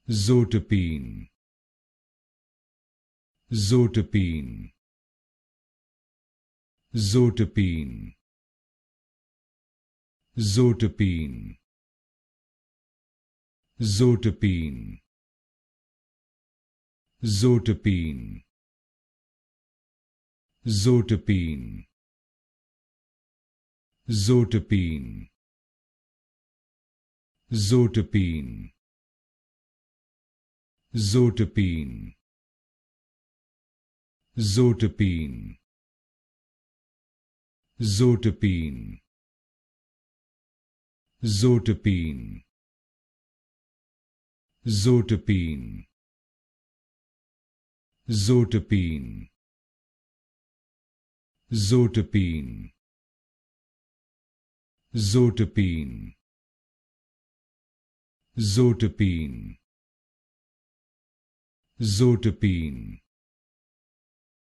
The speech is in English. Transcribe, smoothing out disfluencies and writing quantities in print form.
Zotepine, Zotepine, Zotepine, Zotepine, Zotepine, Zotepine, Zotepine, Zotepine, Zotepine, Zotepine, Zotepine, Zotepine, Zotepine, Zotepine, Zotepine, Zotepine, Zotepine, Zotepine, Zotepine,